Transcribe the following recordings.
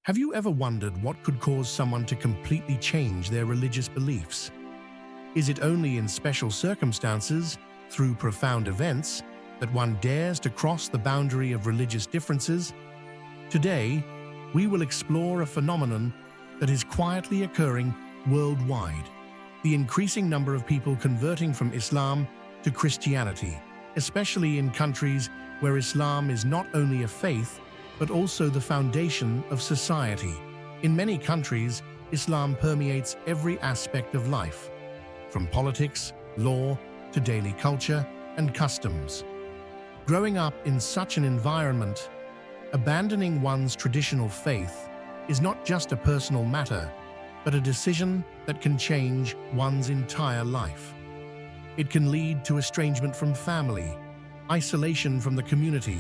Have you ever wondered what could cause someone to completely change their religious beliefs? Is it only in special circumstances, through profound events, that one dares to cross the boundary of religious differences? Today, we will explore a phenomenon that is quietly occurring worldwide: the increasing number of people converting from Islam to Christianity, especially in countries where Islam is not only a faith, but also the foundation of society. In many countries, Islam permeates every aspect of life, from politics, law, to daily culture and customs. Growing up in such an environment, abandoning one's traditional faith is not just a personal matter, but a decision that can change one's entire life. It can lead to estrangement from family, isolation from the community,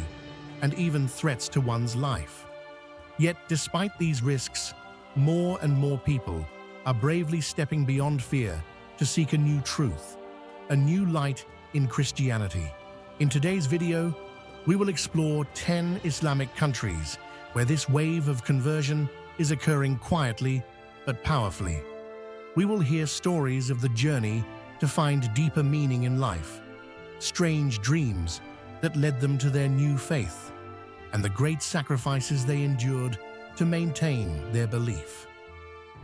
and even threats to one's life. Yet, despite these risks, more and more people are bravely stepping beyond fear to seek a new truth, a new light in Christianity. In today's video, we will explore 10 Islamic countries where this wave of conversion is occurring quietly but powerfully. We will hear stories of the journey to find deeper meaning in life, strange dreams that led them to their new faith, and the great sacrifices they endured to maintain their belief.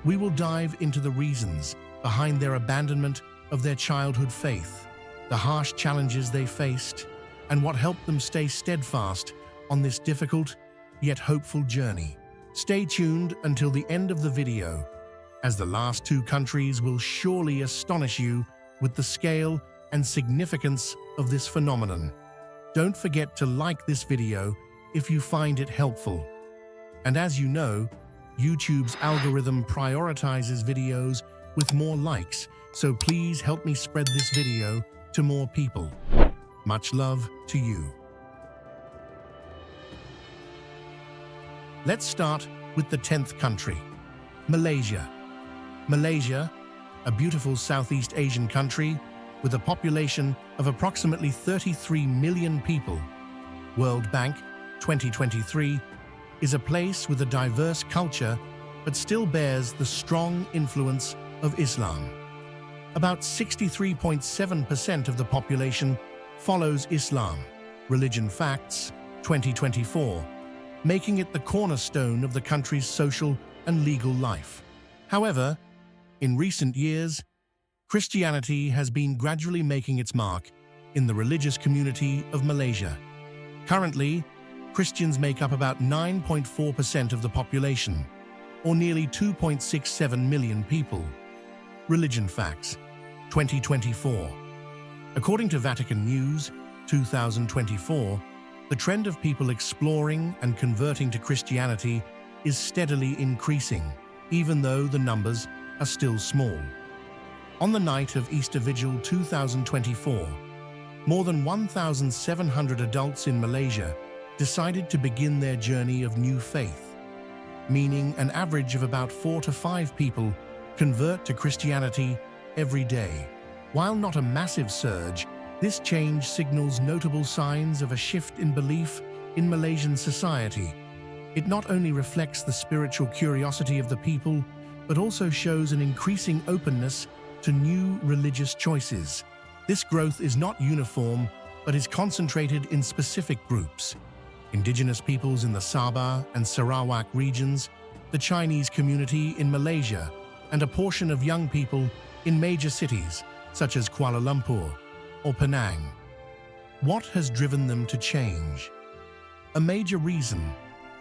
We will dive into the reasons behind their abandonment of their childhood faith, the harsh challenges they faced, and what helped them stay steadfast on this difficult yet hopeful journey. Stay tuned until the end of the video, as the last two countries will surely astonish you with the scale and significance of this phenomenon. Don't forget to like this video if you find it helpful. And as you know, YouTube's algorithm prioritizes videos with more likes, so please help me spread this video to more people. Much love to you. Let's start with the 10th country, Malaysia. Malaysia, a beautiful Southeast Asian country with a population of approximately 33 million people. World Bank 2023 is a place with a diverse culture but still bears the strong influence of Islam. About 63.7% of the population follows Islam, Religion Facts 2024, making it the cornerstone of the country's social and legal life. However, in recent years, Christianity has been gradually making its mark in the religious community of Malaysia. Currently, Christians make up about 9.4% of the population, or nearly 2.67 million people. Religion Facts 2024. According to Vatican News 2024, the trend of people exploring and converting to Christianity is steadily increasing, even though the numbers are still small. On the night of Easter Vigil 2024, more than 1,700 adults in Malaysia decided to begin their journey of new faith, meaning an average of about 4 to 5 people convert to Christianity every day. While not a massive surge, this change signals notable signs of a shift in belief in Malaysian society. It not only reflects the spiritual curiosity of the people, but also shows an increasing openness to new religious choices. This growth is not uniform, but is concentrated in specific groups: indigenous peoples in the Sabah and Sarawak regions, the Chinese community in Malaysia, and a portion of young people in major cities such as Kuala Lumpur or Penang. What has driven them to change? A major reason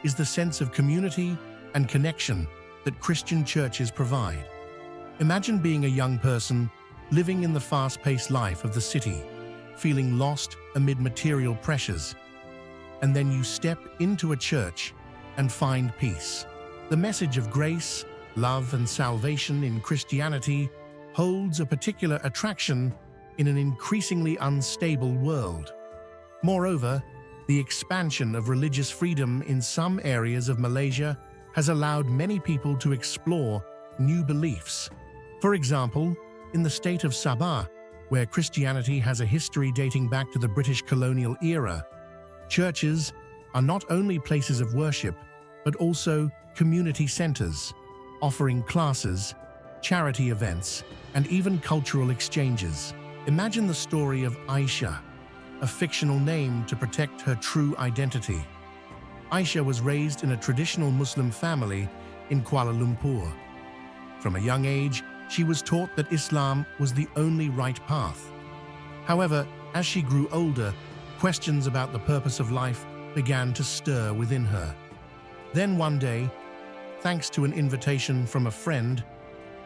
is the sense of community and connection that Christian churches provide. Imagine being a young person living in the fast-paced life of the city, feeling lost amid material pressures, and then you step into a church and find peace. The message of grace, love, and salvation in Christianity holds a particular attraction in an increasingly unstable world. Moreover, the expansion of religious freedom in some areas of Malaysia has allowed many people to explore new beliefs. For example, in the state of Sabah, where Christianity has a history dating back to the British colonial era, churches are not only places of worship, but also community centers, offering classes, charity events, and even cultural exchanges. Imagine the story of Aisha, a fictional name to protect her true identity. Aisha was raised in a traditional Muslim family in Kuala Lumpur. From a young age, she was taught that Islam was the only right path. However, as she grew older, questions about the purpose of life began to stir within her. Then one day, thanks to an invitation from a friend,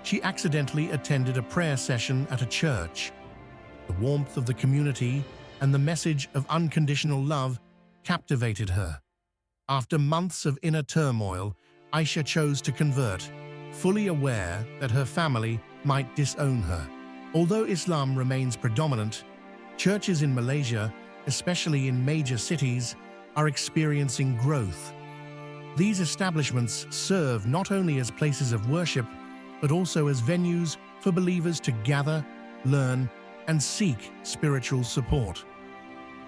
she accidentally attended a prayer session at a church. The warmth of the community and the message of unconditional love captivated her. After months of inner turmoil, Aisha chose to convert, fully aware that her family might disown her. Although Islam remains predominant, churches in Malaysia, especially in major cities, are experiencing growth. These establishments serve not only as places of worship, but also as venues for believers to gather, learn, and seek spiritual support.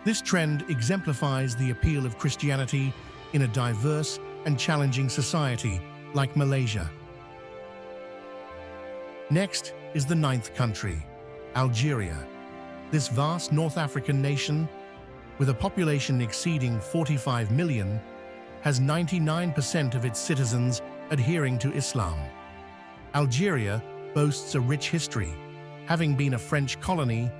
This trend exemplifies the appeal of Christianity in a diverse and challenging society like Malaysia. Next is the 9th country, Algeria. This vast North African nation, with a population exceeding 45 million, has 99% of its citizens adhering to Islam. Algeria boasts a rich history, having been a French colony,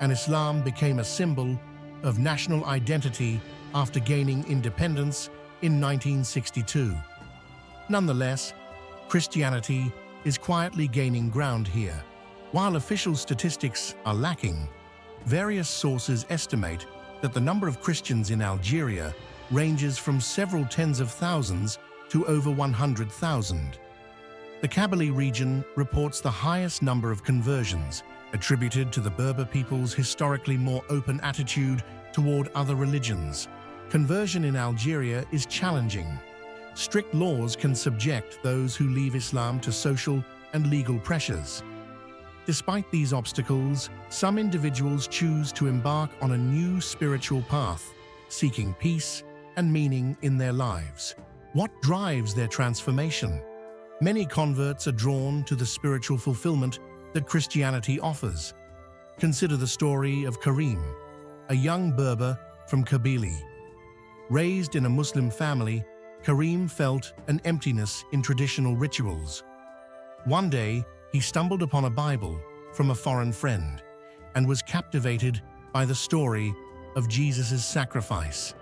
and Islam became a symbol of national identity after gaining independence in 1962. Nonetheless, Christianity is quietly gaining ground here. While official statistics are lacking, various sources estimate that the number of Christians in Algeria ranges from several tens of thousands to over 100,000. The Kabylie region reports the highest number of conversions, attributed to the Berber people's historically more open attitude toward other religions. Conversion in Algeria is challenging. Strict laws can subject those who leave Islam to social and legal pressures. Despite these obstacles, some individuals choose to embark on a new spiritual path, seeking peace and meaning in their lives. What drives their transformation? Many converts are drawn to the spiritual fulfillment that Christianity offers. Consider the story of Karim, a young Berber from Kabylie. Raised in a Muslim family, Karim felt an emptiness in traditional rituals. One day, he stumbled upon a Bible from a foreign friend and was captivated by the story of Jesus' sacrifice.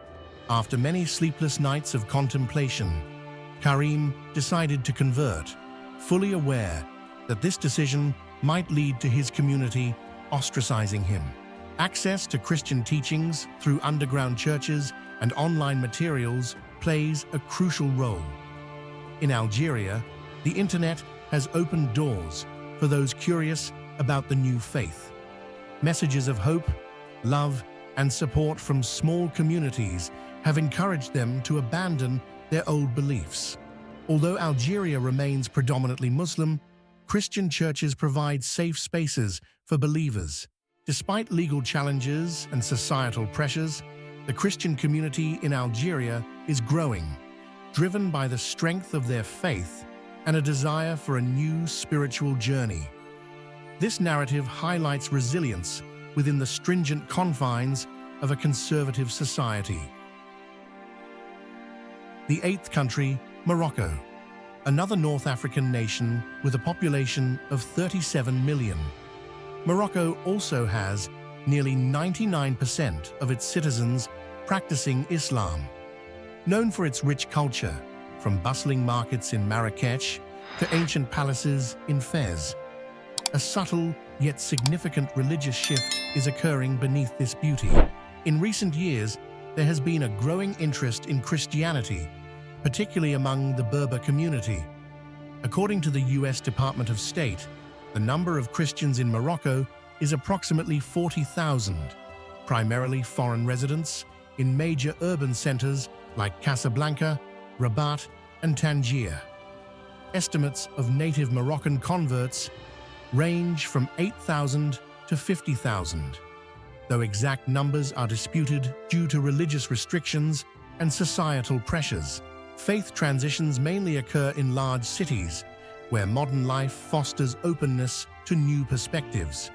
After many sleepless nights of contemplation, Karim decided to convert, fully aware that this decision might lead to his community ostracizing him. Access to Christian teachings through underground churches and online materials plays a crucial role. In Algeria, the internet has opened doors for those curious about the new faith. Messages of hope, love, and support from small communities have encouraged them to abandon their old beliefs. Although Algeria remains predominantly Muslim, Christian churches provide safe spaces for believers. Despite legal challenges and societal pressures, the Christian community in Algeria is growing, driven by the strength of their faith and a desire for a new spiritual journey. This narrative highlights resilience within the stringent confines of a conservative society. The 8th country, Morocco, another North African nation with a population of 37 million. Morocco also has nearly 99% of its citizens practicing Islam. Known for its rich culture, from bustling markets in Marrakech to ancient palaces in Fez, a subtle yet significant religious shift is occurring beneath this beauty. In recent years, there has been a growing interest in Christianity, particularly among the Berber community. According to the US Department of State, the number of Christians in Morocco is approximately 40,000, primarily foreign residents in major urban centers like Casablanca, Rabat, and Tangier. Estimates of native Moroccan converts range from 8,000 to 50,000, though exact numbers are disputed due to religious restrictions and societal pressures. Faith transitions mainly occur in large cities, where modern life fosters openness to new perspectives.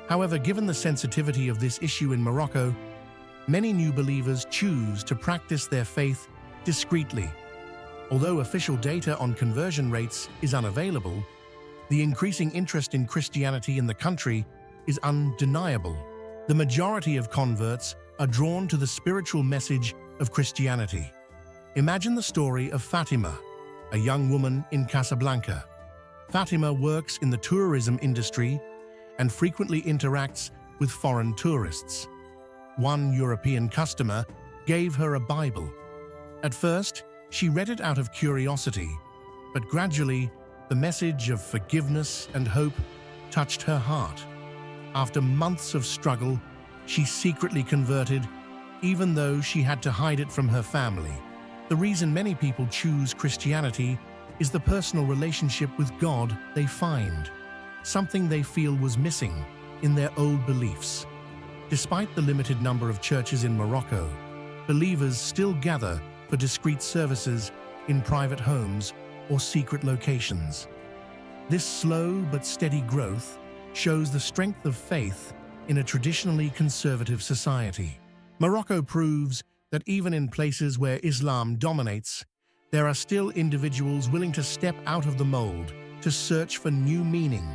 However, given the sensitivity of this issue in Morocco, many new believers choose to practice their faith discreetly. Although official data on conversion rates is unavailable, the increasing interest in Christianity in the country is undeniable. The majority of converts are drawn to the spiritual message of Christianity. Imagine the story of Fatima, a young woman in Casablanca. Fatima works in the tourism industry and frequently interacts with foreign tourists. One European customer gave her a Bible. At first, she read it out of curiosity, but gradually, the message of forgiveness and hope touched her heart. After months of struggle, she secretly converted, even though she had to hide it from her family. The reason many people choose Christianity is the personal relationship with God they find, something they feel was missing in their old beliefs. Despite the limited number of churches in Morocco, believers still gather for discreet services in private homes or secret locations. This slow but steady growth shows the strength of faith in a traditionally conservative society. Morocco proves that even in places where Islam dominates, there are still individuals willing to step out of the mold to search for new meaning.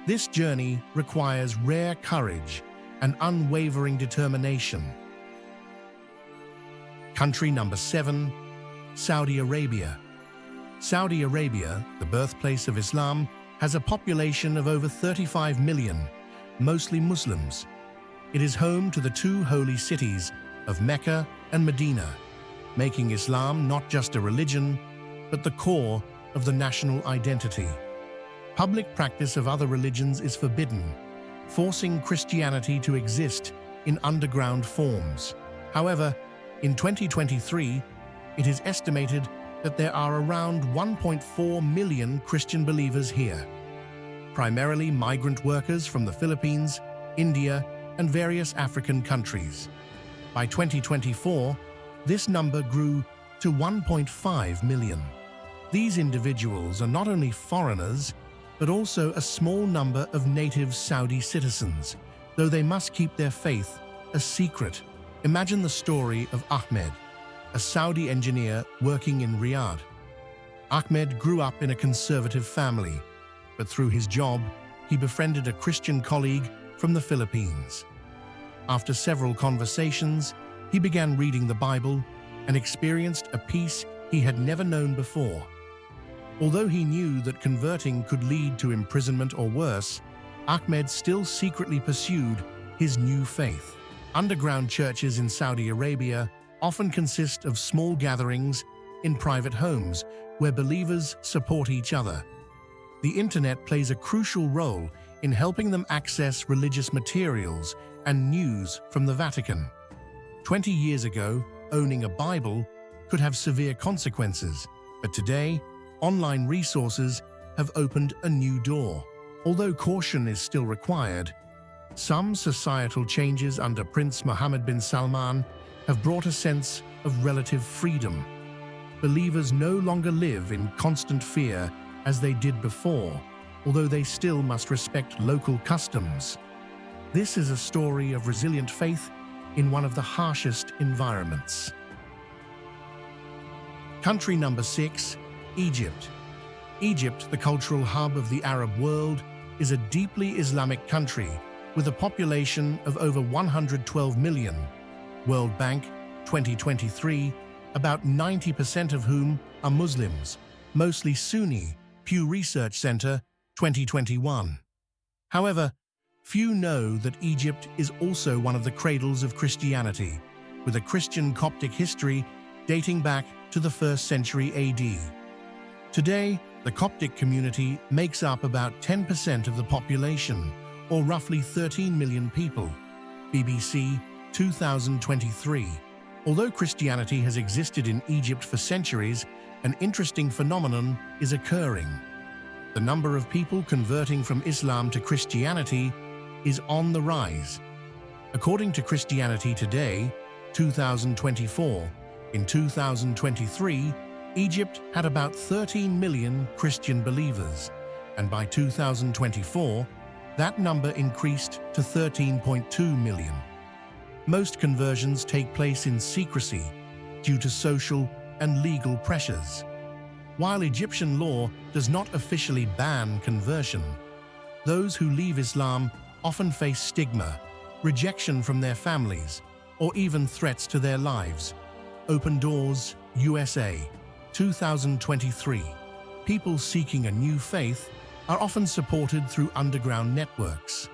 This journey requires rare courage and unwavering determination. Country number 7, Saudi Arabia. Saudi Arabia, the birthplace of Islam, has a population of over 35 million, mostly Muslims. It is home to the two holy cities of Mecca and Medina, making Islam not just a religion, but the core of the national identity. Public practice of other religions is forbidden, forcing Christianity to exist in underground forms. However, in 2023, it is estimated that there are around 1.4 million Christian believers here, primarily migrant workers from the Philippines, India, and various African countries. By 2024, this number grew to 1.5 million. These individuals are not only foreigners, but also a small number of native Saudi citizens, though they must keep their faith a secret. Imagine the story of Ahmed, a Saudi engineer working in Riyadh. Ahmed grew up in a conservative family, but through his job, he befriended a Christian colleague from the Philippines. After several conversations, he began reading the Bible and experienced a peace he had never known before. Although he knew that converting could lead to imprisonment or worse, Ahmed still secretly pursued his new faith. Underground churches in Saudi Arabia often consist of small gatherings in private homes where believers support each other. The internet plays a crucial role in helping them access religious materials and news from the Vatican. 20 years ago, owning a Bible could have severe consequences, but today, online resources have opened a new door. Although caution is still required, some societal changes under Prince Mohammed bin Salman have brought a sense of relative freedom. Believers no longer live in constant fear as they did before, although they still must respect local customs. This is a story of resilient faith in one of the harshest environments. Country number 6, Egypt. Egypt, the cultural hub of the Arab world, is a deeply Islamic country with a population of over 112 million. World Bank 2023, about 90% of whom are Muslims, mostly Sunni. Pew Research Center 2021. However, few know that Egypt is also one of the cradles of Christianity, with a Christian Coptic history dating back to the 1st century AD. Today, the Coptic community makes up about 10% of the population, or roughly 13 million people. BBC 2023. Although Christianity has existed in Egypt for centuries, an interesting phenomenon is occurring. The number of people converting from Islam to Christianity is on the rise. According to Christianity Today, 2024, In 2023, Egypt had about 13 million Christian believers, and by 2024, that number increased to 13.2 million. Most conversions take place in secrecy due to social and legal pressures. While Egyptian law does not officially ban conversion, those who leave Islam often face stigma, rejection from their families, or even threats to their lives. Open Doors, USA, 2023. People seeking a new faith are often supported through underground networks.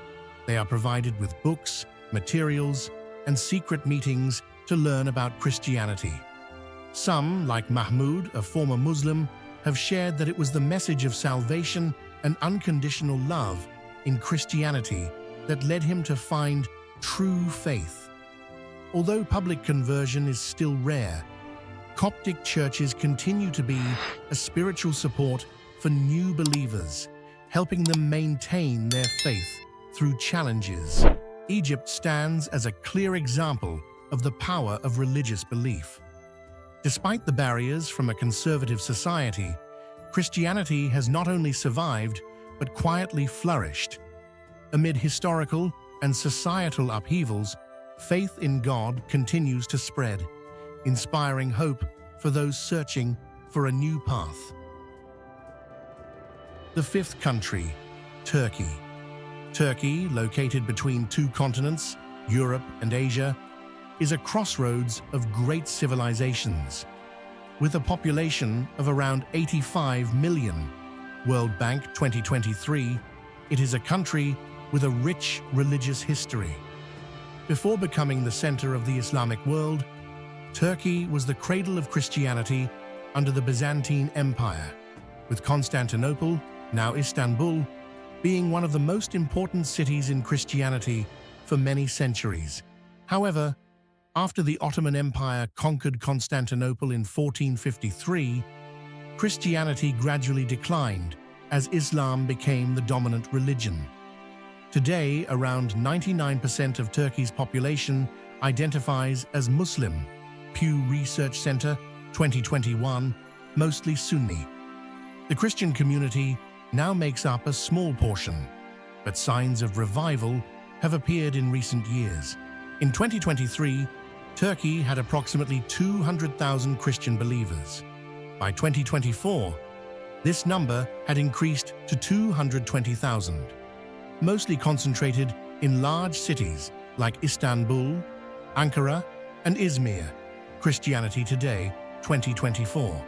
They are provided with books, materials, and secret meetings to learn about Christianity. Some, like Mahmoud, a former Muslim, have shared that it was the message of salvation and unconditional love in Christianity that led him to find true faith. Although public conversion is still rare, Coptic churches continue to be a spiritual support for new believers, helping them maintain their faith through challenges. Egypt stands as a clear example of the power of religious belief. Despite the barriers from a conservative society, Christianity has not only survived, but quietly flourished. Amid historical and societal upheavals, faith in God continues to spread, inspiring hope for those searching for a new path. The fifth country, Turkey. Turkey, located between two continents, Europe and Asia, is a crossroads of great civilizations. With a population of around 85 million, World Bank 2023, it is a country with a rich religious history. Before becoming the center of the Islamic world, Turkey was the cradle of Christianity under the Byzantine Empire, with Constantinople, now Istanbul, being one of the most important cities in Christianity for many centuries. However, after the Ottoman Empire conquered Constantinople in 1453, Christianity gradually declined as Islam became the dominant religion. Today, around 99% of Turkey's population identifies as Muslim. Pew Research Center, 2021, mostly Sunni. The Christian community now makes up a small portion, but signs of revival have appeared in recent years. In 2023, Turkey had approximately 200,000 Christian believers. By 2024, this number had increased to 220,000, mostly concentrated in large cities like Istanbul, Ankara, and Izmir. Christianity Today, 2024.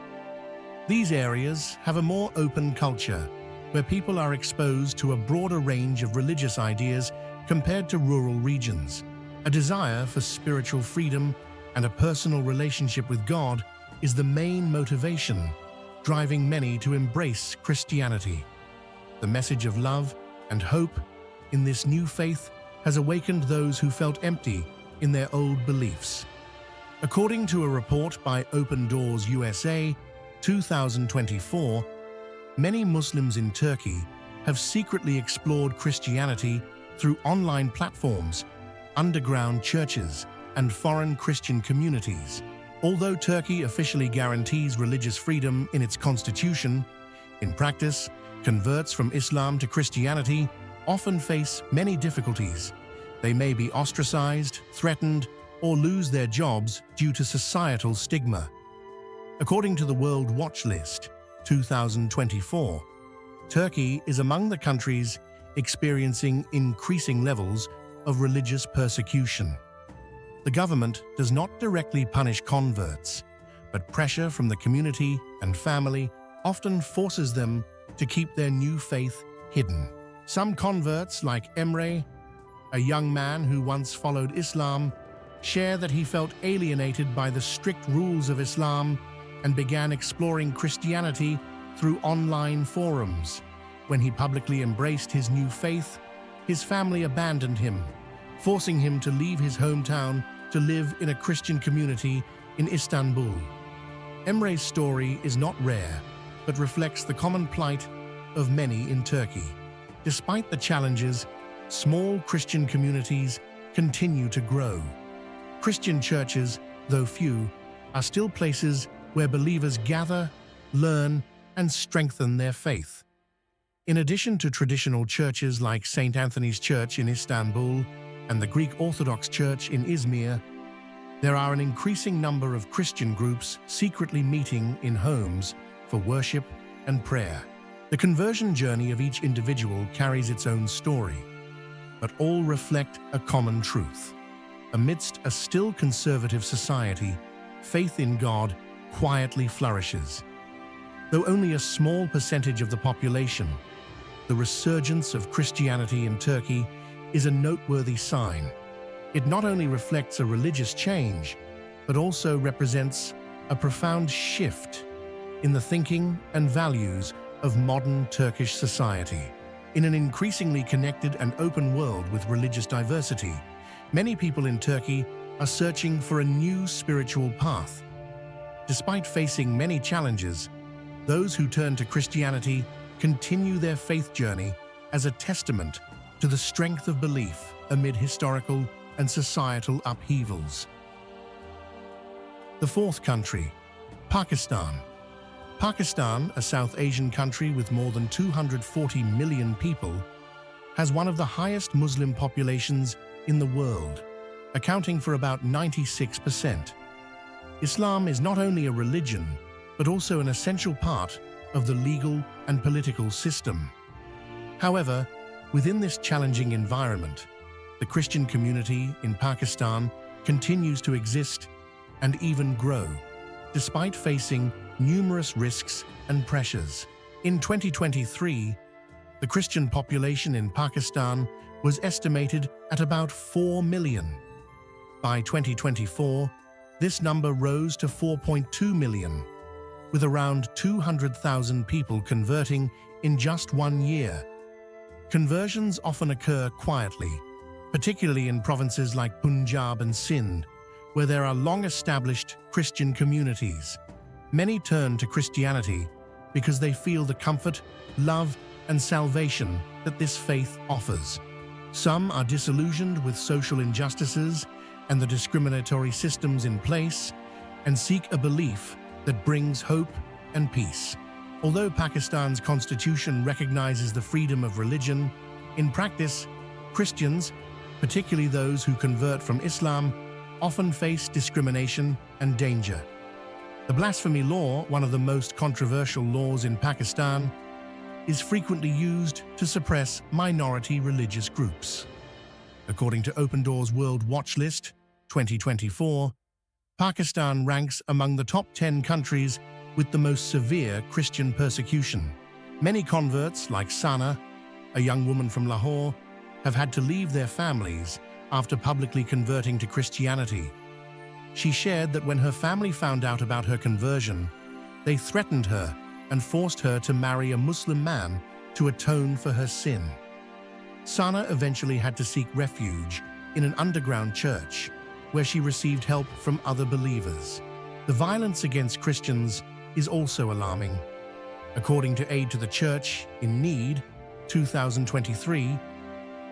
These areas have a more open culture, where people are exposed to a broader range of religious ideas compared to rural regions. A desire for spiritual freedom and a personal relationship with God is the main motivation, driving many to embrace Christianity. The message of love and hope in this new faith has awakened those who felt empty in their old beliefs. According to a report by Open Doors USA, 2024, many Muslims in Turkey have secretly explored Christianity through online platforms, underground churches, and foreign Christian communities. Although Turkey officially guarantees religious freedom in its constitution, in practice, converts from Islam to Christianity often face many difficulties. They may be ostracized, threatened, or lose their jobs due to societal stigma. According to the World Watch List, 2024, Turkey is among the countries experiencing increasing levels of religious persecution. The government does not directly punish converts, but pressure from the community and family often forces them to keep their new faith hidden. Some converts, like Emre, a young man who once followed Islam, share that he felt alienated by the strict rules of Islam and began exploring Christianity through online forums. When he publicly embraced his new faith, his family abandoned him, forcing him to leave his hometown to live in a Christian community in Istanbul. Emre's story is not rare, but reflects the common plight of many in Turkey. Despite the challenges, small Christian communities continue to grow. Christian churches, though few, are still places where believers gather, learn, and strengthen their faith. In addition to traditional churches like St. Anthony's Church in Istanbul and the Greek Orthodox Church in Izmir, there are an increasing number of Christian groups secretly meeting in homes for worship and prayer. The conversion journey of each individual carries its own story, but all reflect a common truth. Amidst a still conservative society, faith in God quietly flourishes. Though only a small percentage of the population, the resurgence of Christianity in Turkey is a noteworthy sign. It not only reflects a religious change, but also represents a profound shift in the thinking and values of modern Turkish society. In an increasingly connected and open world with religious diversity, many people in Turkey are searching for a new spiritual path. Despite facing many challenges, those who turn to Christianity continue their faith journey as a testament to the strength of belief amid historical and societal upheavals. The fourth country, Pakistan. Pakistan, a South Asian country with more than 240 million people, has one of the highest Muslim populations in the world, accounting for about 96%. Islam is not only a religion, but also an essential part of the legal and political system. However, within this challenging environment, the Christian community in Pakistan continues to exist and even grow, despite facing numerous risks and pressures. In 2023, the Christian population in Pakistan was estimated at about 4 million. By 2024, this number rose to 4.2 million, with around 200,000 people converting in just 1 year. Conversions often occur quietly, particularly in provinces like Punjab and Sindh, where there are long-established Christian communities. Many turn to Christianity because they feel the comfort, love, and salvation that this faith offers. Some are disillusioned with social injustices and the discriminatory systems in place and seek a belief that brings hope and peace. Although Pakistan's constitution recognizes the freedom of religion, in practice, Christians, particularly those who convert from Islam, often face discrimination and danger. The blasphemy law, one of the most controversial laws in Pakistan, is frequently used to suppress minority religious groups. According to Open Doors World Watch List 2024, Pakistan ranks among the top 10 countries with the most severe Christian persecution. Many converts, like Sana, a young woman from Lahore, have had to leave their families after publicly converting to Christianity. She shared that when her family found out about her conversion, they threatened her and forced her to marry a Muslim man to atone for her sin. Sana eventually had to seek refuge in an underground church, where she received help from other believers. The violence against Christians is also alarming. According to Aid to the Church in Need, 2023,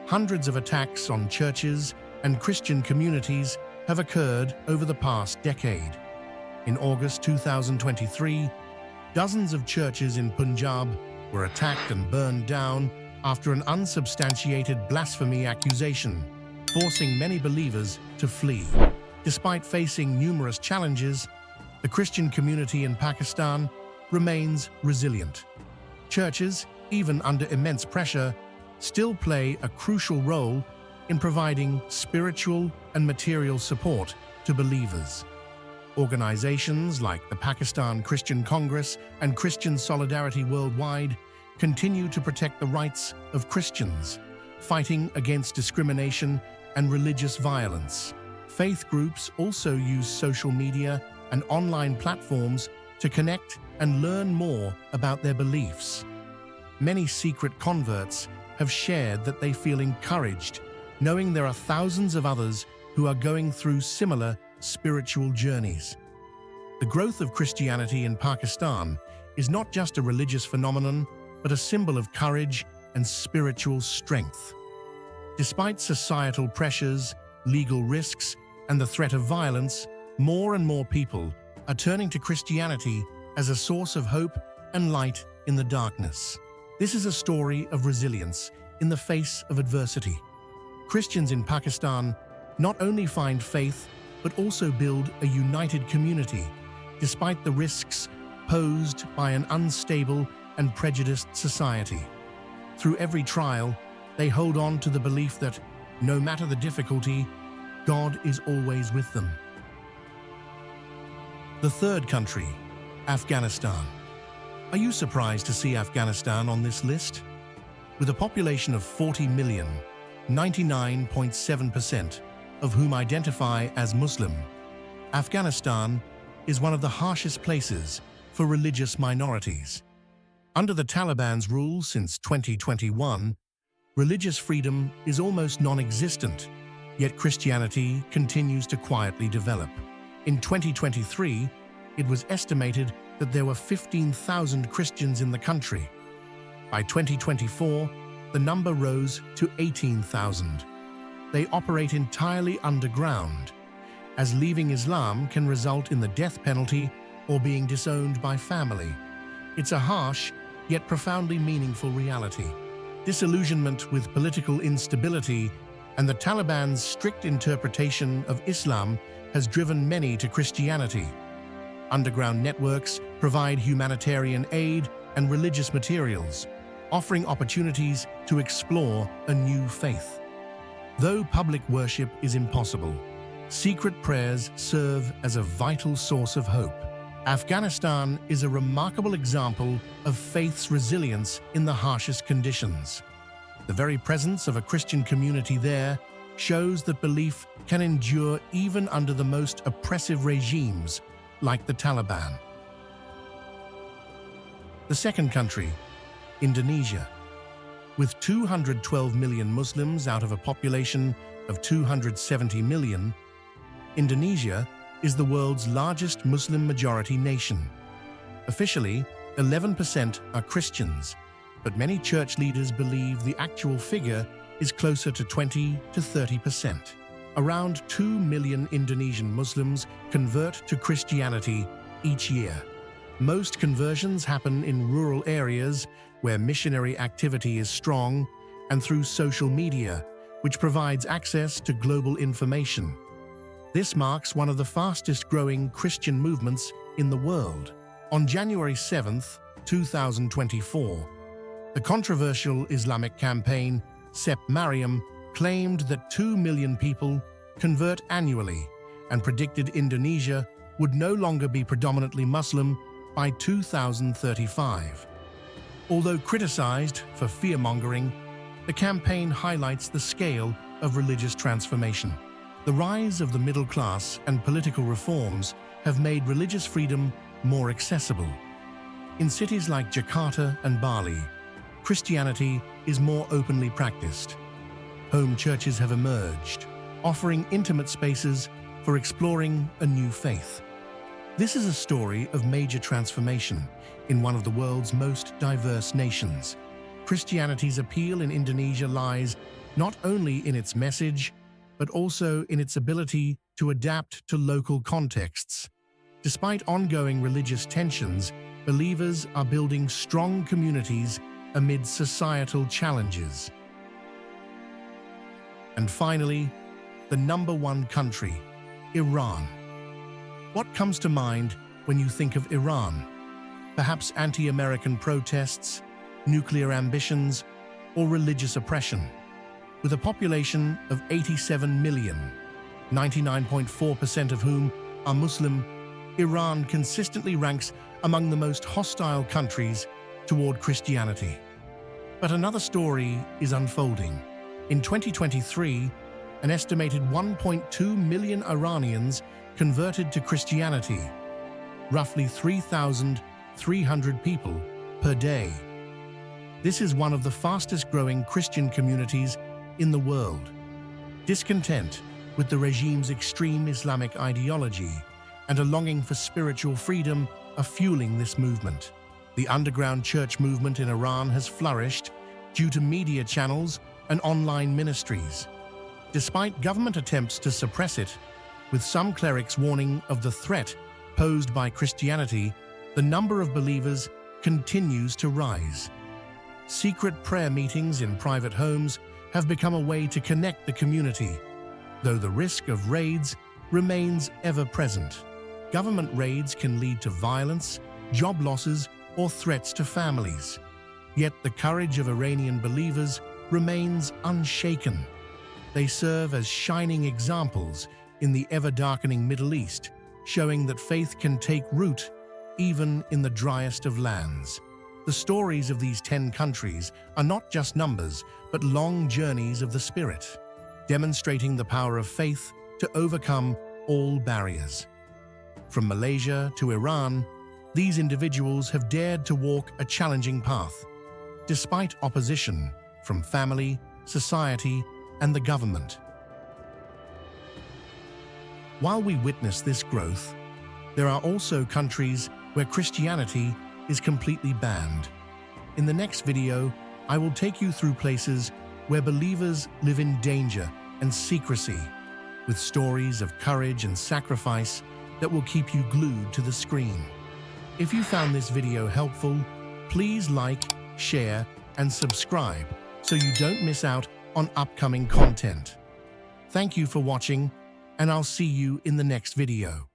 hundreds of attacks on churches and Christian communities have occurred over the past decade. In August 2023, dozens of churches in Punjab were attacked and burned down after an unsubstantiated blasphemy accusation, forcing many believers to flee. Despite facing numerous challenges, the Christian community in Pakistan remains resilient. Churches, even under immense pressure, still play a crucial role in providing spiritual and material support to believers. Organizations like the Pakistan Christian Congress and Christian Solidarity Worldwide continue to protect the rights of Christians, fighting against discrimination and religious violence. Faith groups also use social media and online platforms to connect and learn more about their beliefs. Many secret converts have shared that they feel encouraged, knowing there are thousands of others who are going through similar spiritual journeys. The growth of Christianity in Pakistan is not just a religious phenomenon, but a symbol of courage and spiritual strength. Despite societal pressures, legal risks, and the threat of violence, more and more people are turning to Christianity as a source of hope and light in the darkness. This is a story of resilience in the face of adversity. Christians in Pakistan not only find faith, but also build a united community, despite the risks posed by an unstable and prejudiced society. Through every trial, they hold on to the belief that, no matter the difficulty, God is always with them. The third country, Afghanistan. Are you surprised to see Afghanistan on this list? With a population of 40 million, 99.7% of whom identify as Muslim, Afghanistan is one of the harshest places for religious minorities. Under the Taliban's rule since 2021, religious freedom is almost non-existent, yet Christianity continues to quietly develop. In 2023, it was estimated that there were 15,000 Christians in the country. By 2024, the number rose to 18,000. They operate entirely underground, as leaving Islam can result in the death penalty or being disowned by family. It's a harsh, yet profoundly meaningful reality. Disillusionment with political instability and the Taliban's strict interpretation of Islam has driven many to Christianity. Underground networks provide humanitarian aid and religious materials, offering opportunities to explore a new faith. Though public worship is impossible, secret prayers serve as a vital source of hope. Afghanistan is a remarkable example of faith's resilience in the harshest conditions. The very presence of a Christian community there shows that belief can endure even under the most oppressive regimes, like the Taliban. The second country, Indonesia. With 212 million Muslims out of a population of 270 million, Indonesia is the world's largest Muslim-majority nation. Officially, 11% are Christians, but many church leaders believe the actual figure is closer to 20 to 30%. Around 2 million Indonesian Muslims convert to Christianity each year. Most conversions happen in rural areas where missionary activity is strong and through social media, which provides access to global information. This marks one of the fastest-growing Christian movements in the world. On January 7, 2024, the controversial Islamic campaign Sep Mariam claimed that 2 million people convert annually and predicted Indonesia would no longer be predominantly Muslim by 2035. Although criticized for fear-mongering, the campaign highlights the scale of religious transformation. The rise of the middle class and political reforms have made religious freedom more accessible. In cities like Jakarta and Bali, Christianity is more openly practiced. Home churches have emerged, offering intimate spaces for exploring a new faith. This is a story of major transformation in one of the world's most diverse nations. Christianity's appeal in Indonesia lies not only in its message, but also in its ability to adapt to local contexts. Despite ongoing religious tensions, believers are building strong communities amid societal challenges. And finally, the number one country, Iran. What comes to mind when you think of Iran? Perhaps anti-American protests, nuclear ambitions, or religious oppression. With a population of 87 million, 99.4% of whom are Muslim, Iran consistently ranks among the most hostile countries toward Christianity. But another story is unfolding. In 2023, an estimated 1.2 million Iranians converted to Christianity, roughly 3,300 people per day. This is one of the fastest-growing Christian communities in the world. Discontent with the regime's extreme Islamic ideology and a longing for spiritual freedom are fueling this movement. The underground church movement in Iran has flourished due to media channels and online ministries. Despite government attempts to suppress it, with some clerics warning of the threat posed by Christianity, the number of believers continues to rise. Secret prayer meetings in private homes have become a way to connect the community, though the risk of raids remains ever present. Government raids can lead to violence, job losses, or threats to families. Yet the courage of Iranian believers remains unshaken. They serve as shining examples in the ever-darkening Middle East, showing that faith can take root even in the driest of lands. The stories of these 10 countries are not just numbers, but long journeys of the Spirit, demonstrating the power of faith to overcome all barriers. From Malaysia to Iran, these individuals have dared to walk a challenging path, despite opposition from family, society, and the government. While we witness this growth, there are also countries where Christianity is completely banned. In the next video, I will take you through places where believers live in danger and secrecy, with stories of courage and sacrifice that will keep you glued to the screen. If you found this video helpful, please like, share, and subscribe so you don't miss out on upcoming content. Thank you for watching, and I'll see you in the next video.